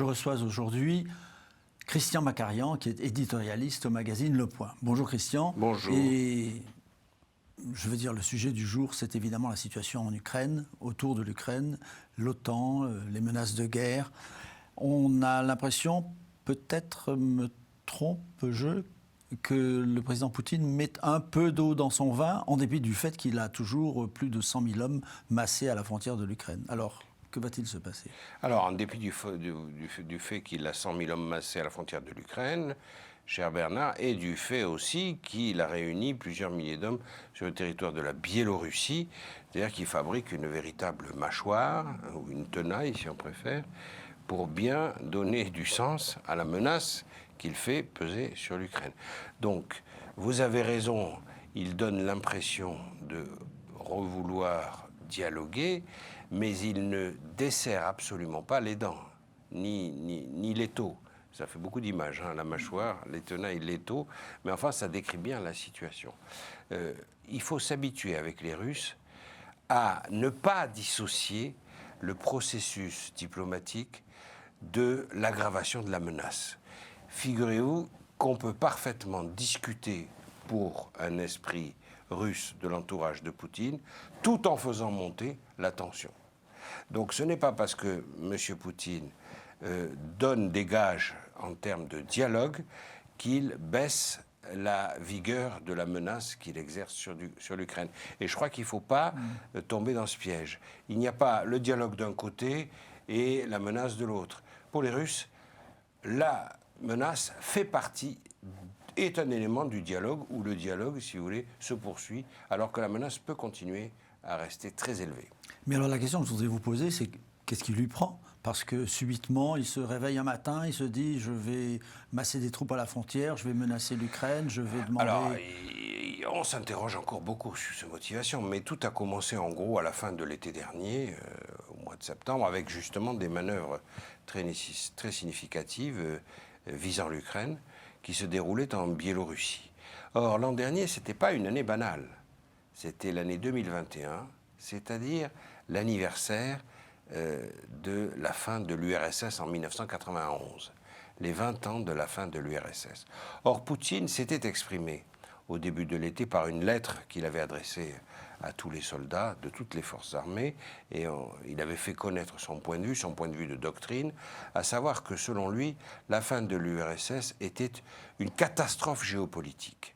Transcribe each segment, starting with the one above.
Je reçois aujourd'hui Christian Macarian, qui est éditorialiste au magazine Le Point. Bonjour Christian. Bonjour. Et je veux dire, le sujet du jour, c'est évidemment la situation en Ukraine, autour de l'Ukraine, l'OTAN, les menaces de guerre. On a l'impression, peut-être me trompe-je, que le président Poutine met un peu d'eau dans son vin, en dépit du fait qu'il a toujours plus de 100 000 hommes massés à la frontière de l'Ukraine. Alors, que va-t-il se passer? Alors, en dépit du fait qu'il a 100 000 hommes massés à la frontière de l'Ukraine, cher Bernard, et du fait aussi qu'il a réuni plusieurs milliers d'hommes sur le territoire de la Biélorussie, c'est-à-dire qu'il fabrique une véritable mâchoire, ou une tenaille si on préfère, pour bien donner du sens à la menace qu'il fait peser sur l'Ukraine. Donc, vous avez raison, il donne l'impression de revouloir dialoguer, mais il ne desserre absolument pas les dents, ni l'étau. Ça fait beaucoup d'images, hein, la mâchoire, les tenailles, l'étau, mais enfin, ça décrit bien la situation. Il faut s'habituer avec les Russes à ne pas dissocier le processus diplomatique de l'aggravation de la menace. Figurez-vous qu'on peut parfaitement discuter pour un esprit russe de l'entourage de Poutine, tout en faisant monter la tension. Donc ce n'est pas parce que M. Poutine donne des gages en termes de dialogue qu'il baisse la vigueur de la menace qu'il exerce sur l'Ukraine. Et je crois qu'il ne faut pas tomber dans ce piège. Il n'y a pas le dialogue d'un côté et la menace de l'autre. Pour les Russes, la menace fait partie, est un élément du dialogue, où le dialogue, si vous voulez, se poursuit, alors que la menace peut continuer à rester très élevée. Mais alors la question que je voudrais vous poser, c'est qu'est-ce qui lui prend? Parce que subitement, il se réveille un matin, il se dit « je vais masser des troupes à la frontière, je vais menacer l'Ukraine, je vais demander… » Alors, on s'interroge encore beaucoup sur ces motivations, mais tout a commencé en gros à la fin de l'été dernier, au mois de septembre, avec justement des manœuvres très significatives visant l'Ukraine, qui se déroulaient en Biélorussie. Or, l'an dernier, ce n'était pas une année banale. C'était l'année 2021, c'est-à-dire l'anniversaire de la fin de l'URSS en 1991, les 20 ans de la fin de l'URSS. Or, Poutine s'était exprimé au début de l'été par une lettre qu'il avait adressée à tous les soldats de toutes les forces armées, et il avait fait connaître son point de vue de doctrine, à savoir que selon lui, la fin de l'URSS était une catastrophe géopolitique.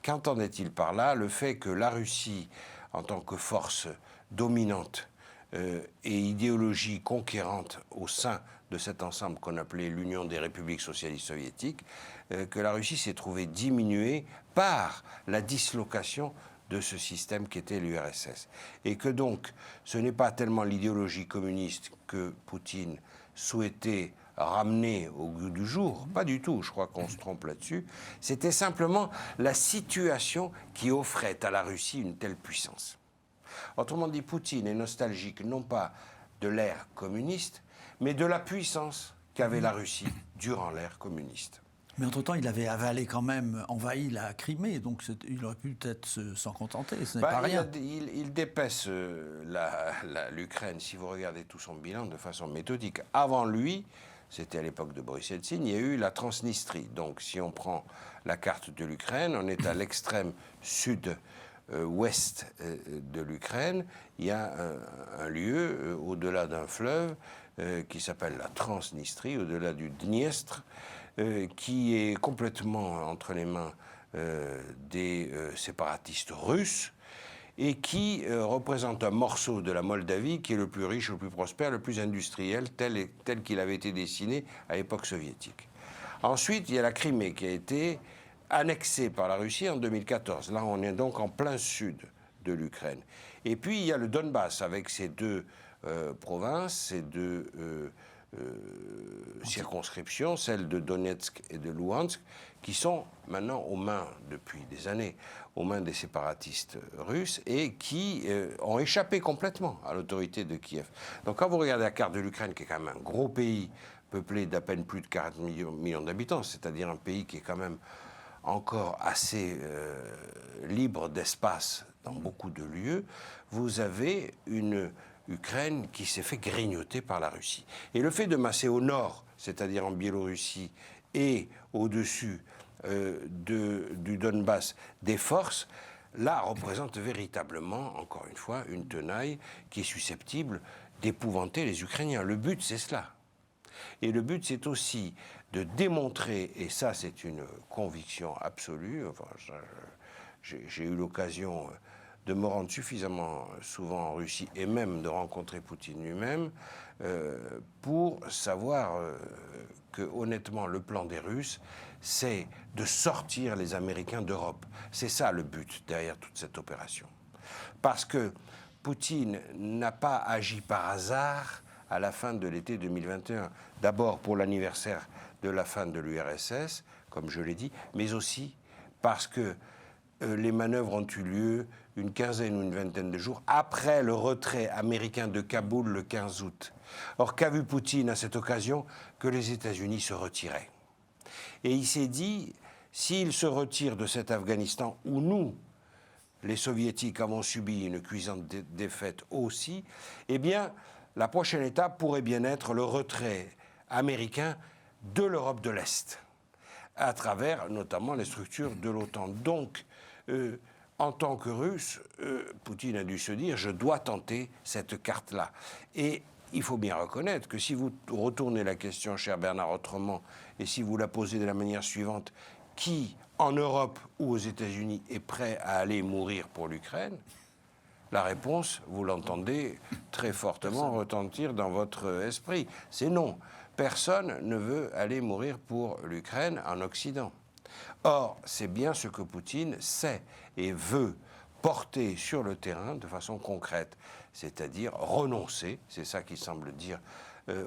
Qu'entendait-il par là? Le fait que la Russie, en tant que force dominante et idéologie conquérante au sein de cet ensemble qu'on appelait l'Union des républiques socialistes soviétiques, que la Russie s'est trouvée diminuée par la dislocation de ce système qui était l'URSS. Et que donc, ce n'est pas tellement l'idéologie communiste que Poutine souhaitait ramener au goût du jour, pas du tout, je crois qu'on se trompe là-dessus, c'était simplement la situation qui offrait à la Russie une telle puissance. Autrement dit, Poutine est nostalgique non pas de l'ère communiste, mais de la puissance qu'avait la Russie durant l'ère communiste. Mais entre-temps, il avait avalé quand même, envahi la Crimée, donc il aurait pu peut-être s'en contenter, ce n'est pas rien. Il dépaisse l'Ukraine, si vous regardez tout son bilan, de façon méthodique. Avant lui, c'était à l'époque de Boris Yeltsin, il y a eu la Transnistrie. Donc si on prend la carte de l'Ukraine, on est à l'extrême sud-ouest de l'Ukraine. Il y a un lieu au-delà d'un fleuve qui s'appelle la Transnistrie, au-delà du Dniestre, qui est complètement entre les mains des séparatistes russes et qui représente un morceau de la Moldavie qui est le plus riche, le plus prospère, le plus industriel, tel qu'il avait été dessiné à l'époque soviétique. Ensuite, il y a la Crimée qui a été annexée par la Russie en 2014. Là, on est donc en plein sud de l'Ukraine. Et puis, il y a le Donbass avec ses deux provinces, ses deux circonscriptions, celles de Donetsk et de Louhansk, qui sont maintenant aux mains, depuis des années, aux mains des séparatistes russes et qui ont échappé complètement à l'autorité de Kiev. Donc quand vous regardez la carte de l'Ukraine, qui est quand même un gros pays, peuplé d'à peine plus de 40 millions d'habitants, c'est-à-dire un pays qui est quand même encore assez libre d'espace dans beaucoup de lieux, vous avez une Ukraine qui s'est fait grignoter par la Russie. Et le fait de masser au nord, c'est-à-dire en Biélorussie, et au-dessus du Donbass, des forces, là, représente véritablement, encore une fois, une tenaille qui est susceptible d'épouvanter les Ukrainiens. Le but, c'est cela. Et le but, c'est aussi de démontrer, et ça, c'est une conviction absolue, enfin, j'ai eu l'occasion de me rendre suffisamment souvent en Russie et même de rencontrer Poutine lui-même pour savoir que, honnêtement, le plan des Russes, c'est de sortir les Américains d'Europe. C'est ça le but derrière toute cette opération. Parce que Poutine n'a pas agi par hasard à la fin de l'été 2021. D'abord pour l'anniversaire de la fin de l'URSS, comme je l'ai dit, mais aussi parce que les manœuvres ont eu lieu une quinzaine ou une vingtaine de jours après le retrait américain de Kaboul le 15 août. Or, qu'a vu Poutine à cette occasion? Que les États-Unis se retiraient. Et il s'est dit, s'il se retire de cet Afghanistan où nous, les Soviétiques, avons subi une cuisante défaite aussi, eh bien, la prochaine étape pourrait bien être le retrait américain de l'Europe de l'Est, à travers notamment les structures de l'OTAN. Donc, en tant que Russe, Poutine a dû se dire, je dois tenter cette carte-là. Et il faut bien reconnaître que si vous retournez la question, cher Bernard, autrement, et si vous la posez de la manière suivante, qui, en Europe ou aux États-Unis, est prêt à aller mourir pour l'Ukraine? La réponse, vous l'entendez très fortement retentir dans votre esprit. C'est non. Personne ne veut aller mourir pour l'Ukraine en Occident. Or, c'est bien ce que Poutine sait et veut porter sur le terrain de façon concrète, c'est-à-dire renoncer, c'est ça qu'il semble dire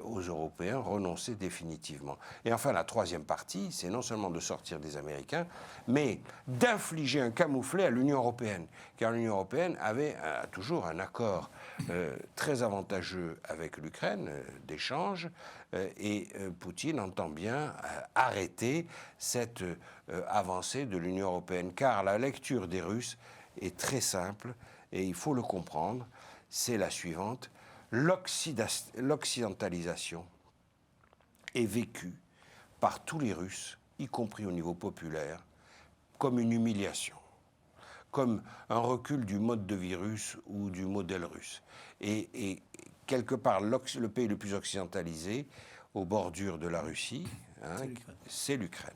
aux Européens, renoncer définitivement. Et enfin, la troisième partie, c'est non seulement de sortir des Américains, mais d'infliger un camouflet à l'Union européenne, car l'Union européenne avait toujours un accord très avantageux avec l'Ukraine, d'échange, et Poutine entend bien arrêter cette avancée de l'Union européenne, car la lecture des Russes est très simple, et il faut le comprendre, c'est la suivante: l'occidentalisation est vécue par tous les Russes, y compris au niveau populaire, comme une humiliation, comme un recul du mode de vie russe ou du modèle russe. Et quelque part, le pays le plus occidentalisé, aux bordures de la Russie, c'est l'Ukraine.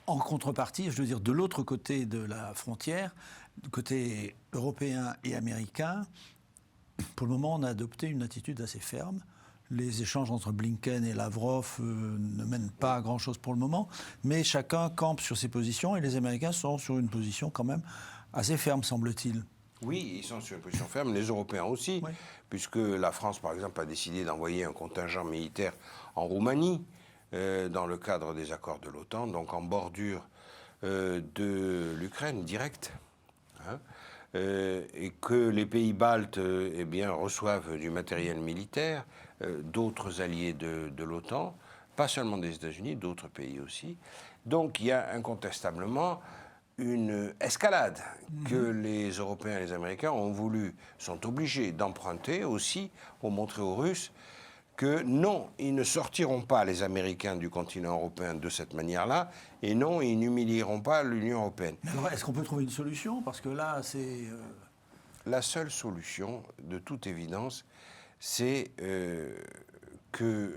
En contrepartie, je veux dire, de l'autre côté de la frontière, du côté européen et américain, pour le moment, on a adopté une attitude assez ferme. Les échanges entre Blinken et Lavrov ne mènent pas à grand-chose pour le moment, mais chacun campe sur ses positions et les Américains sont sur une position quand même assez ferme, semble-t-il. Oui, ils sont sur une position ferme, les Européens aussi, oui, puisque la France, par exemple, a décidé d'envoyer un contingent militaire en Roumanie, dans le cadre des accords de l'OTAN, donc en bordure de l'Ukraine, direct. Et que les pays baltes eh bien, reçoivent du matériel militaire, d'autres alliés de l'OTAN, pas seulement des États-Unis, d'autres pays aussi. Donc il y a incontestablement une escalade que les Européens et les Américains sont obligés d'emprunter aussi pour montrer aux Russes que non, ils ne sortiront pas les Américains du continent européen de cette manière-là, et non, ils n'humilieront pas l'Union européenne. Mais alors, est-ce qu'on peut trouver une solution? Parce que là, c'est... La seule solution, de toute évidence, c'est que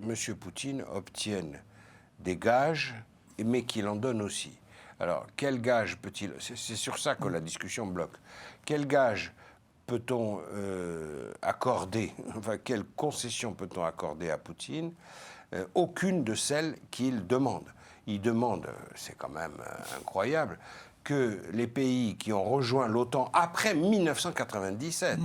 M. Poutine obtienne des gages, mais qu'il en donne aussi. Alors, quel gage peut-il... C'est sur ça que la discussion bloque. Quel gage peut-on accorder, enfin, quelle concession peut-on accorder à Poutine? Aucune de celles qu'il demande. Il demande, c'est quand même incroyable, que les pays qui ont rejoint l'OTAN après 1997,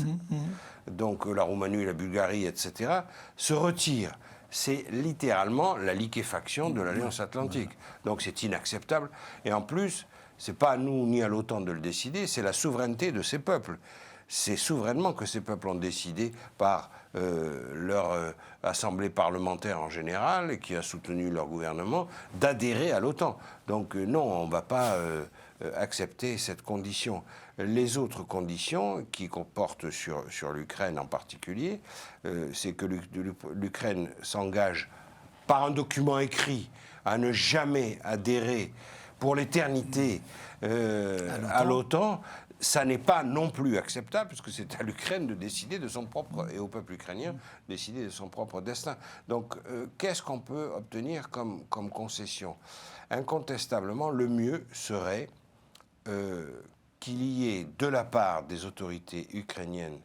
donc la Roumanie, la Bulgarie, etc., se retirent. C'est littéralement la liquéfaction de l'Alliance Atlantique. Donc c'est inacceptable. Et en plus, c'est pas à nous ni à l'OTAN de le décider, c'est la souveraineté de ces peuples. C'est souverainement que ces peuples ont décidé par leur assemblée parlementaire en général, et qui a soutenu leur gouvernement, d'adhérer à l'OTAN. Donc non, on ne va pas accepter cette condition. Les autres conditions qui comportent sur l'Ukraine en particulier, c'est que l'Ukraine s'engage par un document écrit à ne jamais adhérer pour l'éternité à l'OTAN. Ça n'est pas non plus acceptable, puisque c'est à l'Ukraine de décider de son propre, et au peuple ukrainien, de décider de son propre destin. Donc, qu'est-ce qu'on peut obtenir comme concession? Incontestablement, le mieux serait qu'il y ait, de la part des autorités ukrainiennes,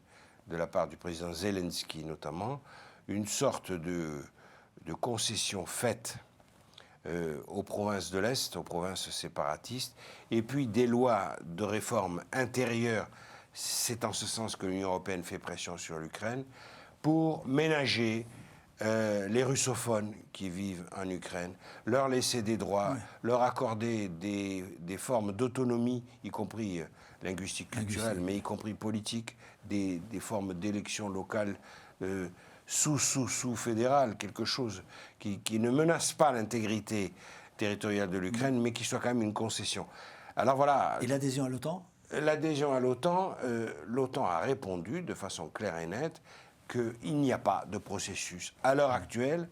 de la part du président Zelensky notamment, une sorte de concession faite aux provinces de l'Est, aux provinces séparatistes, et puis des lois de réforme intérieure. C'est en ce sens que l'Union européenne fait pression sur l'Ukraine pour ménager les russophones qui vivent en Ukraine, leur laisser des droits, leur accorder des formes d'autonomie, y compris linguistique, culturelle, mais y compris politique, des formes d'élection locale sous-fédérale, quelque chose qui ne menace pas l'intégrité territoriale de l'Ukraine, mais qui soit quand même une concession. Alors voilà. Et l'adhésion à l'OTAN ? L'adhésion à l'OTAN, l'OTAN a répondu de façon claire et nette qu'il n'y a pas de processus à l'heure actuelle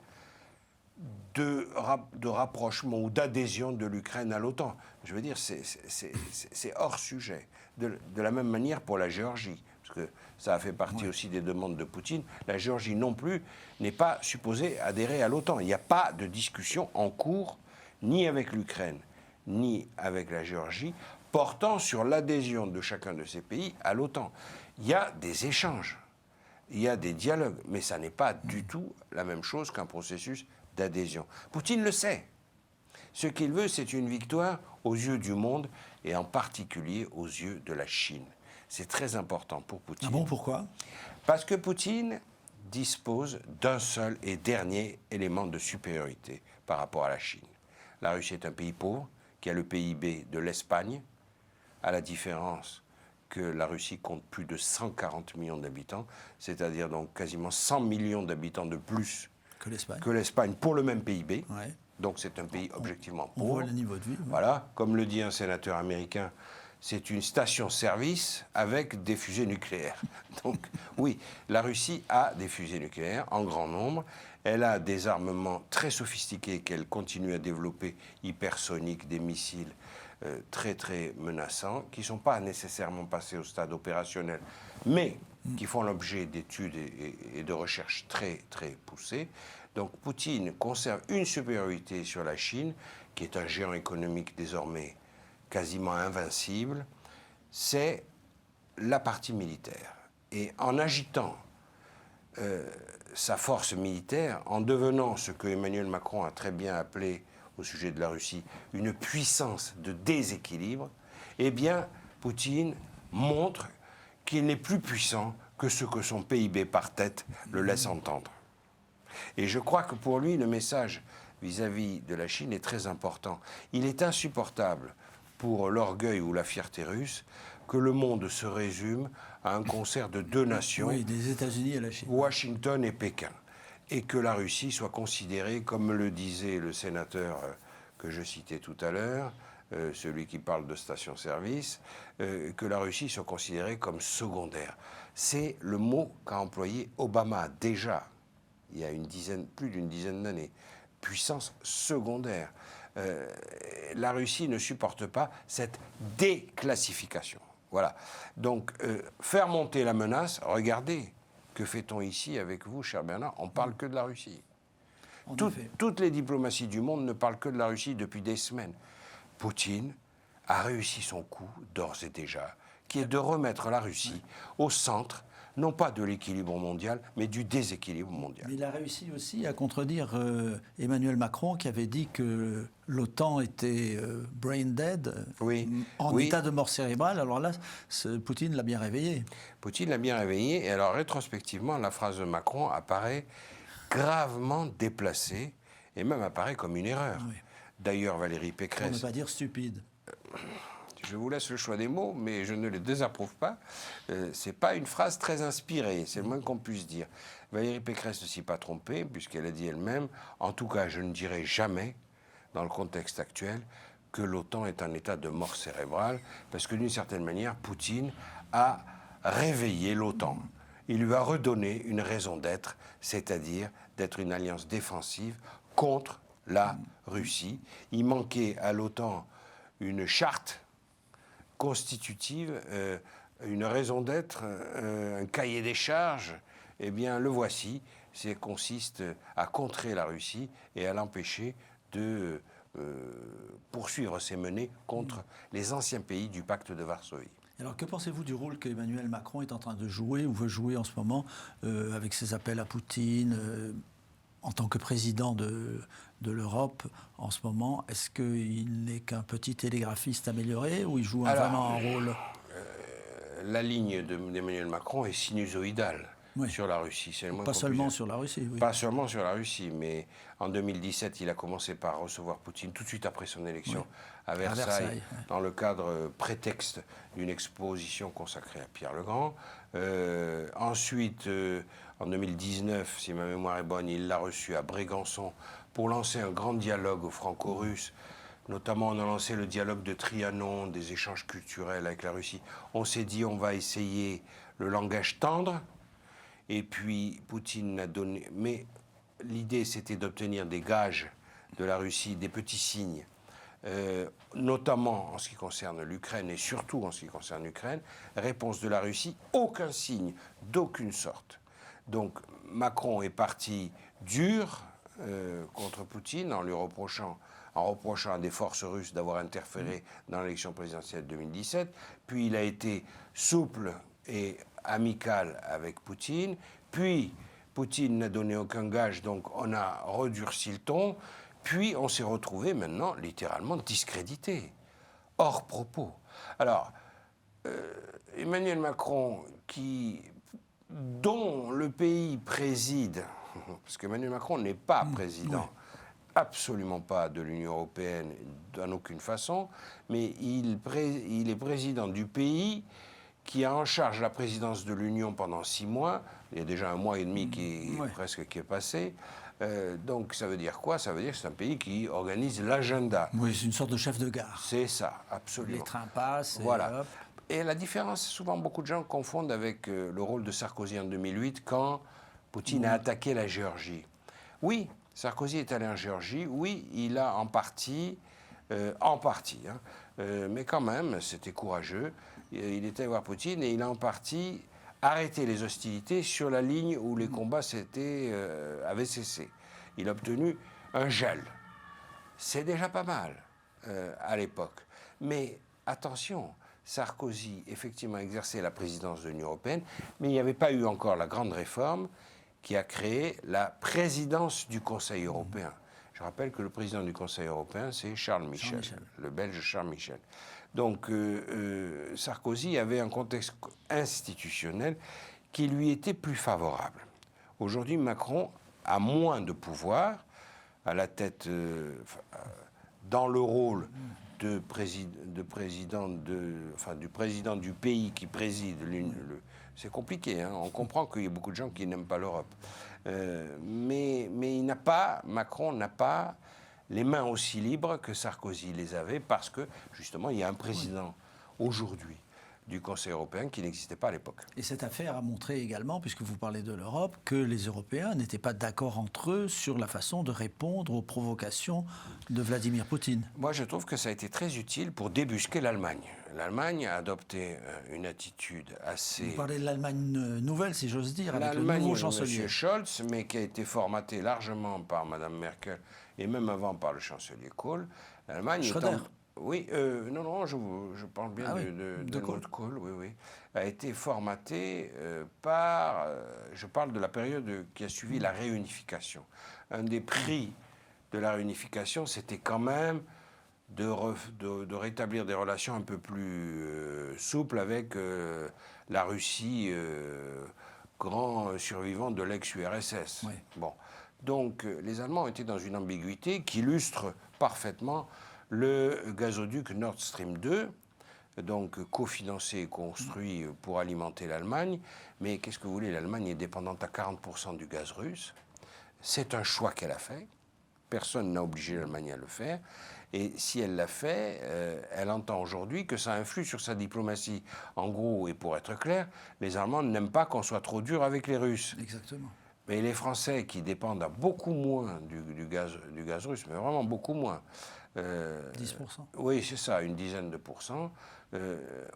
de rapprochement ou d'adhésion de l'Ukraine à l'OTAN. Je veux dire, c'est hors sujet. De la même manière pour la Géorgie, parce que ça a fait partie aussi des demandes de Poutine. La Géorgie non plus n'est pas supposée adhérer à l'OTAN. Il n'y a pas de discussion en cours, ni avec l'Ukraine, ni avec la Géorgie, portant sur l'adhésion de chacun de ces pays à l'OTAN. Il y a des échanges, il y a des dialogues, mais ça n'est pas du tout la même chose qu'un processus d'adhésion. Poutine le sait. Ce qu'il veut, c'est une victoire aux yeux du monde, et en particulier aux yeux de la Chine. C'est très important pour Poutine. Ah bon, pourquoi? Parce que Poutine dispose d'un seul et dernier élément de supériorité par rapport à la Chine. La Russie est un pays pauvre, qui a le PIB de l'Espagne, à la différence que la Russie compte plus de 140 millions d'habitants, c'est-à-dire donc quasiment 100 millions d'habitants de plus que l'Espagne pour le même PIB. Ouais. Donc c'est un pays objectivement pauvre. On voit le niveau de vie. Ouais. Voilà, comme le dit un sénateur américain, c'est une station-service avec des fusées nucléaires. Donc oui, la Russie a des fusées nucléaires en grand nombre. Elle a des armements très sophistiqués qu'elle continue à développer, hypersoniques, des missiles très très menaçants, qui ne sont pas nécessairement passés au stade opérationnel, mais qui font l'objet d'études et de recherches très très poussées. Donc Poutine conserve une supériorité sur la Chine, qui est un géant économique désormais quasiment invincible, c'est la partie militaire. Et en agitant sa force militaire, en devenant ce que Emmanuel Macron a très bien appelé, au sujet de la Russie, une puissance de déséquilibre, eh bien, Poutine montre qu'il n'est plus puissant que ce que son PIB par tête le laisse entendre. Et je crois que pour lui, le message vis-à-vis de la Chine est très important. Il est insupportable pour l'orgueil ou la fierté russe que le monde se résume à un concert de deux nations, oui, des États-Unis et la Chine, Washington et Pékin, et que la Russie soit considérée, comme le disait le sénateur que je citais tout à l'heure, celui qui parle de station-service, que la Russie soit considérée comme secondaire. C'est le mot qu'a employé Obama déjà, il y a plus d'une dizaine d'années. Puissance secondaire. La Russie ne supporte pas cette déclassification. Voilà. Donc, faire monter la menace, regardez, que fait-on ici avec vous, cher Bernard? On ne parle que de la Russie. Toutes les diplomaties du monde ne parlent que de la Russie depuis des semaines. Poutine a réussi son coup, d'ores et déjà, qui est de remettre la Russie au centre, non pas de l'équilibre mondial, mais du déséquilibre mondial. Mais il a réussi aussi à contredire Emmanuel Macron, qui avait dit que l'OTAN était brain dead, en état de mort cérébrale. Alors là, Poutine l'a bien réveillé. Poutine l'a bien réveillé, et alors rétrospectivement, la phrase de Macron apparaît gravement déplacée, et même apparaît comme une erreur. Oui. D'ailleurs, Valérie Pécresse... Pour ne pas dire stupide. Je vous laisse le choix des mots, mais je ne les désapprouve pas. Ce n'est pas une phrase très inspirée, c'est le moins qu'on puisse dire. Valérie Pécresse ne s'y est pas trompée, puisqu'elle a dit elle-même, en tout cas, je ne dirai jamais, dans le contexte actuel, que l'OTAN est en état de mort cérébrale, parce que d'une certaine manière, Poutine a réveillé l'OTAN. Il lui a redonné une raison d'être, c'est-à-dire d'être une alliance défensive contre la Russie. Il manquait à l'OTAN une charte constitutive, une raison d'être, un cahier des charges. Eh bien, le voici. Ça consiste à contrer la Russie et à l'empêcher de poursuivre ses menées contre les anciens pays du pacte de Varsovie. Alors, que pensez-vous du rôle qu'Emmanuel Macron est en train de jouer ou veut jouer en ce moment avec ses appels à Poutine en tant que président de l'Europe en ce moment? Est-ce qu'il n'est qu'un petit télégraphiste amélioré ou il joue vraiment un rôle? La ligne d'Emmanuel Macron est sinusoïdale. Oui. Sur la Russie. C'est le moins pas seulement sur la Russie, oui. Pas seulement sur la Russie, mais en 2017, il a commencé par recevoir Poutine tout de suite après son élection à Versailles, dans le cadre prétexte d'une exposition consacrée à Pierre le Grand. Ensuite, en 2019, si ma mémoire est bonne, il l'a reçu à Brégançon pour lancer un grand dialogue franco-russe. Notamment, on a lancé le dialogue de Trianon, des échanges culturels avec la Russie. On s'est dit, on va essayer le langage tendre. Et puis, Poutine a donné... Mais l'idée, c'était d'obtenir des gages de la Russie, des petits signes, notamment en ce qui concerne l'Ukraine et surtout en ce qui concerne l'Ukraine. Réponse de la Russie, aucun signe, d'aucune sorte. Donc, Macron est parti dur contre Poutine en lui reprochant à des forces russes d'avoir interféré dans l'élection présidentielle 2017. Puis, il a été souple et amical avec Poutine, puis Poutine n'a donné aucun gage, donc on a redurci le ton, puis on s'est retrouvé maintenant littéralement discrédité, hors propos. Alors, Emmanuel Macron, dont le pays préside, parce qu'Emmanuel Macron n'est pas président, absolument pas de l'Union européenne, en aucune façon, mais il est président du pays qui a en charge la présidence de l'Union pendant 6 mois. Il y a déjà 1 mois et demi qui est passé. Donc ça veut dire quoi? Ça veut dire que c'est un pays qui organise l'agenda. Oui, c'est une sorte de chef de gare. C'est ça, absolument. Les trains passent. Voilà. Et la différence, souvent beaucoup de gens confondent avec le rôle de Sarkozy en 2008 quand Poutine a attaqué la Géorgie. Oui, Sarkozy est allé en Géorgie. Oui, il a en partie, mais quand même, c'était courageux. Il était allé voir Poutine et il a en partie arrêté les hostilités sur la ligne où les combats avaient cessé. Il a obtenu un gel. C'est déjà pas mal à l'époque. Mais attention, Sarkozy, effectivement, exerçait la présidence de l'Union européenne, mais il n'y avait pas eu encore la grande réforme qui a créé la présidence du Conseil européen. Je rappelle que le président du Conseil européen, c'est Charles Michel, le Belge Charles Michel. Donc, Sarkozy avait un contexte institutionnel qui lui était plus favorable. Aujourd'hui, Macron a moins de pouvoir à la tête, dans le rôle du président du pays qui préside. C'est compliqué, hein. On comprend qu'il y a beaucoup de gens qui n'aiment pas l'Europe. Mais Macron n'a pas les mains aussi libres que Sarkozy les avait, parce que, justement, il y a un président aujourd'hui du Conseil européen qui n'existait pas à l'époque. Et cette affaire a montré également, puisque vous parlez de l'Europe, que les Européens n'étaient pas d'accord entre eux sur la façon de répondre aux provocations de Vladimir Poutine. Moi, je trouve que ça a été très utile pour débusquer l'Allemagne. L'Allemagne a adopté une attitude assez... Vous parlez de l'Allemagne nouvelle, si j'ose dire, avec le nouveau chancelier. M. Scholz, mais qui a été formaté largement par Mme Merkel et même avant par le chancelier Kohl. L'Allemagne Schröder. Oui, non, je parle bien de Kohl, oui, a été formaté par... je parle de la période qui a suivi la réunification. Un des prix de la réunification, c'était quand même de rétablir des relations un peu plus souples avec la Russie, grand survivant de l'ex-URSS. Oui. Bon. Donc, les Allemands étaient dans une ambiguïté qui illustre parfaitement le gazoduc Nord Stream 2, donc cofinancé et construit pour alimenter l'Allemagne. Mais qu'est-ce que vous voulez, l'Allemagne est dépendante à 40% du gaz russe. C'est un choix qu'elle a fait. Personne n'a obligé l'Allemagne à le faire. Et si elle l'a fait, elle entend aujourd'hui que ça influe sur sa diplomatie. En gros, et pour être clair, les Allemands n'aiment pas qu'on soit trop dur avec les Russes. Exactement. Mais les Français, qui dépendent à beaucoup moins du gaz russe, mais vraiment beaucoup moins. 10%. Oui, c'est ça, une dizaine de pourcents,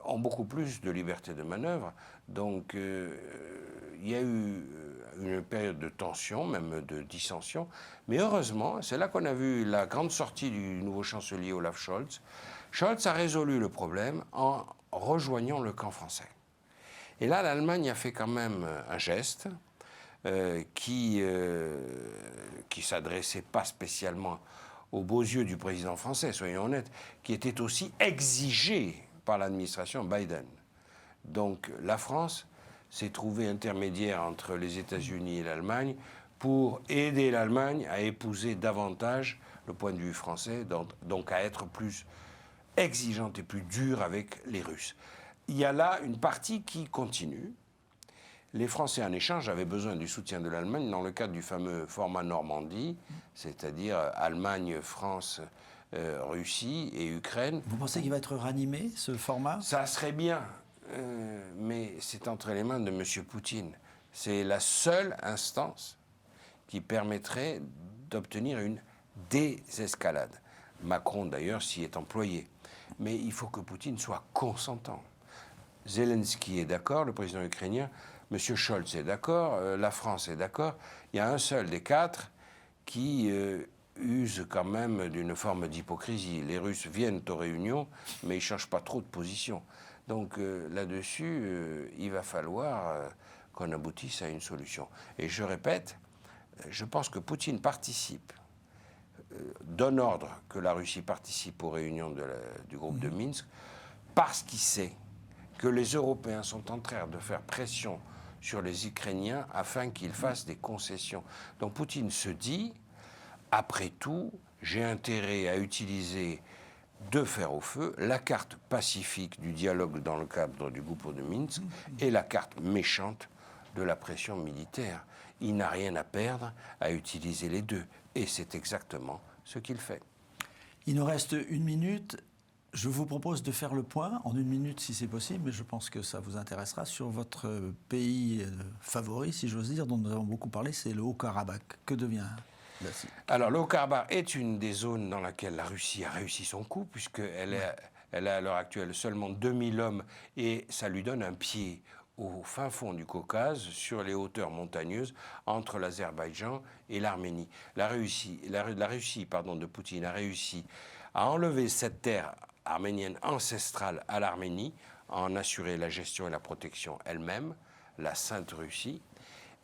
ont beaucoup plus de liberté de manœuvre. Donc, il y a eu une période de tension, même de dissension. Mais heureusement, c'est là qu'on a vu la grande sortie du nouveau chancelier Olaf Scholz. Scholz a résolu le problème en rejoignant le camp français. Et là, l'Allemagne a fait quand même un geste qui s'adressait pas spécialement aux beaux yeux du président français, soyons honnêtes, qui était aussi exigé par l'administration Biden. Donc la France s'est trouvée intermédiaire entre les États-Unis et l'Allemagne pour aider l'Allemagne à épouser davantage le point de vue français, donc à être plus exigeante et plus dure avec les Russes. Il y a là une partie qui continue. Les Français, en échange, avaient besoin du soutien de l'Allemagne dans le cadre du fameux format Normandie, c'est-à-dire Allemagne, France, Russie et Ukraine. Vous pensez qu'il va être ranimé, ce format? Ça serait bien, mais c'est entre les mains de M. Poutine. C'est la seule instance qui permettrait d'obtenir une désescalade. Macron, d'ailleurs, s'y est employé. Mais il faut que Poutine soit consentant. Zelensky est d'accord, le président ukrainien. M. Scholz est d'accord, la France est d'accord. Il y a un seul des quatre qui use quand même d'une forme d'hypocrisie. Les Russes viennent aux réunions, mais ils ne changent pas trop de position. Donc là-dessus, il va falloir qu'on aboutisse à une solution. Et je répète, je pense que Poutine participe, donne ordre que la Russie participe aux réunions du groupe de Minsk, parce qu'il sait que les Européens sont en train de faire pression sur les Ukrainiens afin qu'ils fassent des concessions. Donc Poutine se dit, après tout, j'ai intérêt à utiliser de fer au feu la carte pacifique du dialogue dans le cadre du groupe de Minsk et la carte méchante de la pression militaire. Il n'a rien à perdre à utiliser les deux. Et c'est exactement ce qu'il fait. Il nous reste 1 minute. Je vous propose de faire le point en 1 minute si c'est possible, mais je pense que ça vous intéressera, sur votre pays favori, si j'ose dire, dont nous avons beaucoup parlé, c'est le Haut-Karabakh. Que devient la Syrie? Alors le Haut-Karabakh est une des zones dans laquelle la Russie a réussi son coup, puisqu'elle elle a à l'heure actuelle seulement 2000 hommes, et ça lui donne un pied au fin fond du Caucase, sur les hauteurs montagneuses, entre l'Azerbaïdjan et l'Arménie. La Russie de Poutine a réussi à enlever cette terre arménienne ancestrale à l'Arménie, en assurer la gestion et la protection elle-même, la Sainte Russie.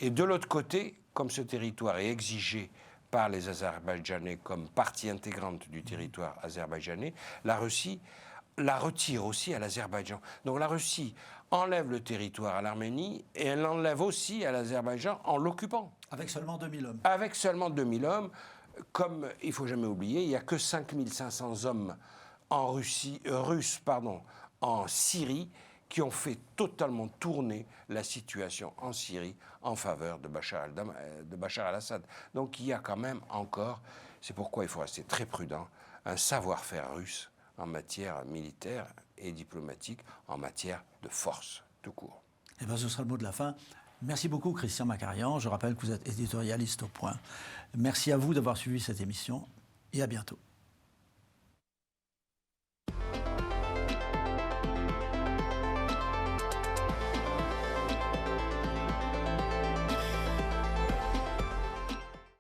Et de l'autre côté, comme ce territoire est exigé par les Azerbaïdjanais comme partie intégrante du territoire azerbaïdjanais, la Russie la retire aussi à l'Azerbaïdjan. Donc la Russie enlève le territoire à l'Arménie et elle l'enlève aussi à l'Azerbaïdjan en l'occupant. Avec seulement 2000 hommes. Avec seulement 2000 hommes. Comme, il ne faut jamais oublier, il n'y a que 5500 hommes russes en Syrie, qui ont fait totalement tourner la situation en Syrie en faveur de Bachar al-Assad. Donc il y a quand même encore, c'est pourquoi il faut rester très prudent, un savoir-faire russe en matière militaire et diplomatique, en matière de force, tout court. Eh bien, ce sera le mot de la fin. Merci beaucoup, Christian Macarian. Je rappelle que vous êtes éditorialiste au Point. Merci à vous d'avoir suivi cette émission et à bientôt.